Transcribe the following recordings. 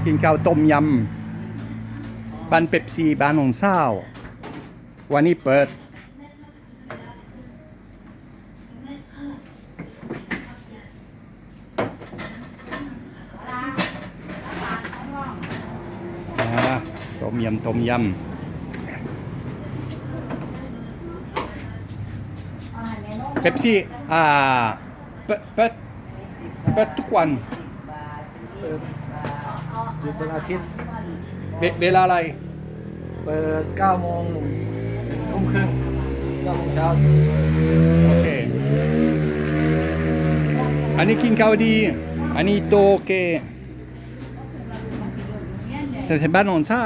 กินข้าวต้มยำปันเป๊ปซี่บ้านของเศร้าวันนี้เปิดต้มยำเป๊ปซี่เปิดทุกวันหยุดวันอาทิตย์ เวลาอะไรเปิด9 โมงถึงทุ่มครึ่ง9 โมงเช้าโอเคอันนี้กินข้าวดีอันนี้โตเกเซมบ้านนอนเศร้า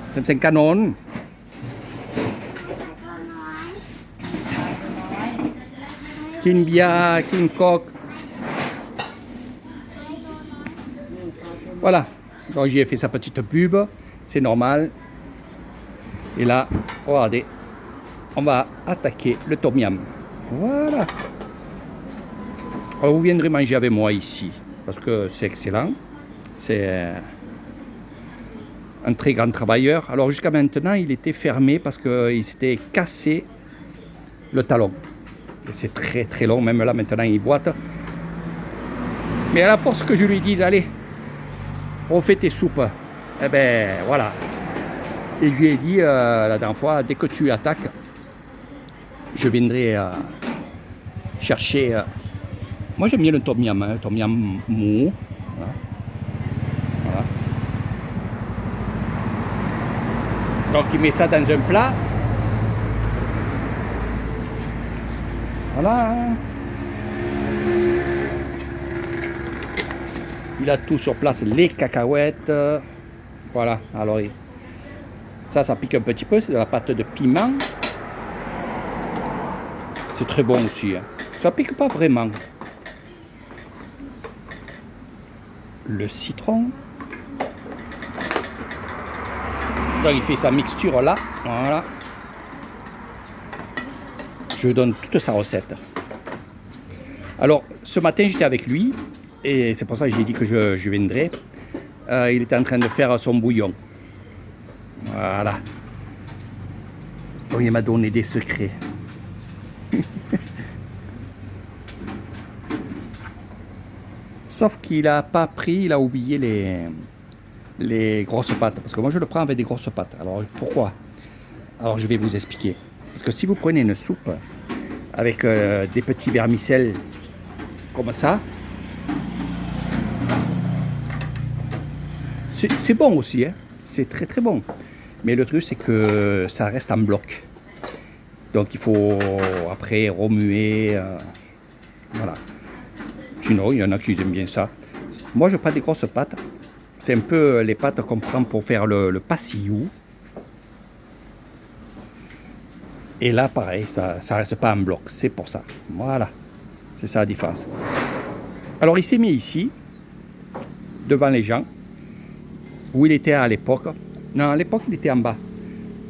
เซมกานนกินเบียร์กินกอก Voilà, donc j'y ai fait sa petite pub, c'est normal. Et là, regardez, on va attaquer le tom yum. Voilà. Alors vous viendrez manger avec moi ici, parce que c'est excellent. C'est un très grand travailleur. Alors jusqu'à maintenant, il était fermé parce qu'il s'était cassé le talon. Et c'est très très long, même là maintenant il boite. Mais à la force que je lui dise, allez, on fait tes soupes. Eh ben voilà. Et je lui ai dit la dernière fois, dès que tu attaques, je viendrai chercher. Moi j'aime bien le tom yum, tom yum mou. Voilà. Voilà. Donc il met ça dans un plat. Voilà. Il a tout sur place, les cacahuètes. Voilà, alors ça pique un petit peu, c'est de la pâte de piment. C'est très bon aussi. Hein. Ça pique pas vraiment. Le citron. Donc il fait sa mixture là. Voilà. Je donne toute sa recette. Alors, ce matin, j'étais avec lui. Et c'est pour ça que j'ai dit que je viendrai. Il était en train de faire son bouillon. Voilà. Donc il m'a donné des secrets. Sauf qu'il n'a pas pris, il a oublié les grosses pâtes. Parce que moi je le prends avec des grosses pâtes. Alors pourquoi? Alors je vais vous expliquer. Parce que si vous prenez une soupe avec des petits vermicelles comme ça, c'est bon aussi, hein. C'est très très bon. Mais le truc c'est que ça reste en bloc. Donc il faut après remuer. Voilà. Sinon, il y en a qui aiment bien ça. Moi je prends des grosses pâtes. C'est un peu les pâtes qu'on prend pour faire le passillou. Et là pareil, ça reste pas en bloc. C'est pour ça. Voilà. C'est ça la différence. Alors il s'est mis ici, devant les gens. Où il était à l'époque. Non, à l'époque, il était en bas.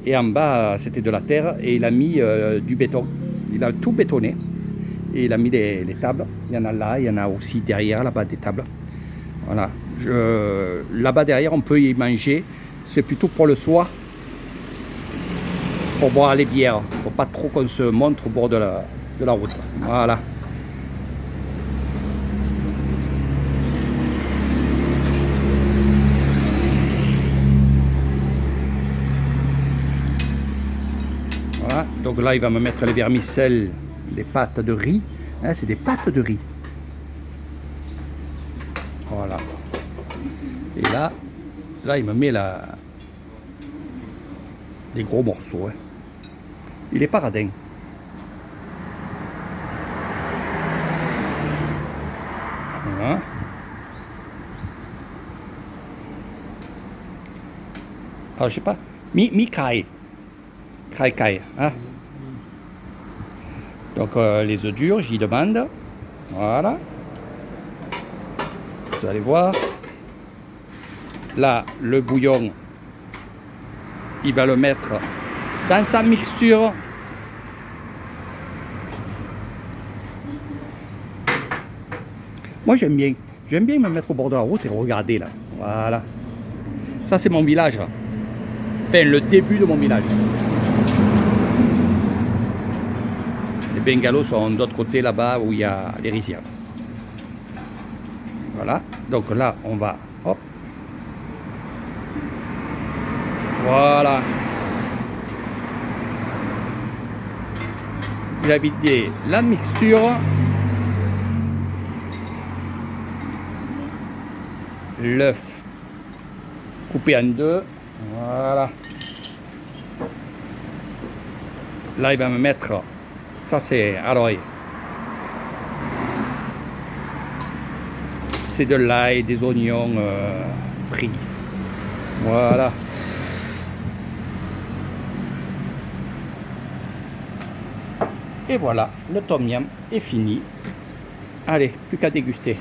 Et en bas, c'était de la terre. Et il a mis du béton. Il a tout bétonné. Et il a mis les tables. Il y en a là, il y en a aussi derrière, là-bas, des tables. Voilà. Là-bas, derrière, on peut y manger. C'est plutôt pour le soir. Pour boire les bières. Pour pas trop qu'on se montre au bord de la route. Voilà. Donc là, il va me mettre les vermicelles, les pâtes de riz. Hein, c'est des pâtes de riz. Voilà. Et là, il me met des gros morceaux. Hein. Il est paradin. Voilà. Alors, je sais pas. Mi-kai. Kai. Hein. Donc les œufs durs, j'y demande. Voilà. Vous allez voir. Là, le bouillon, il va le mettre dans sa mixture. Moi, j'aime bien. J'aime bien me mettre au bord de la route et regarder là. Voilà. Ça, c'est mon village. Là. Enfin, le début de mon village. Les bungalows sont d'autre côté là-bas où il y a les rizières. Voilà. Donc là, on va... Hop. Voilà. J'ai vidé la mixture. L'œuf coupé en deux. Voilà. Là, il va me mettre... Ça, c'est... Alors, c'est de l'ail, des oignons frits. Voilà. Et voilà, le tom yum est fini. Allez, plus qu'à déguster.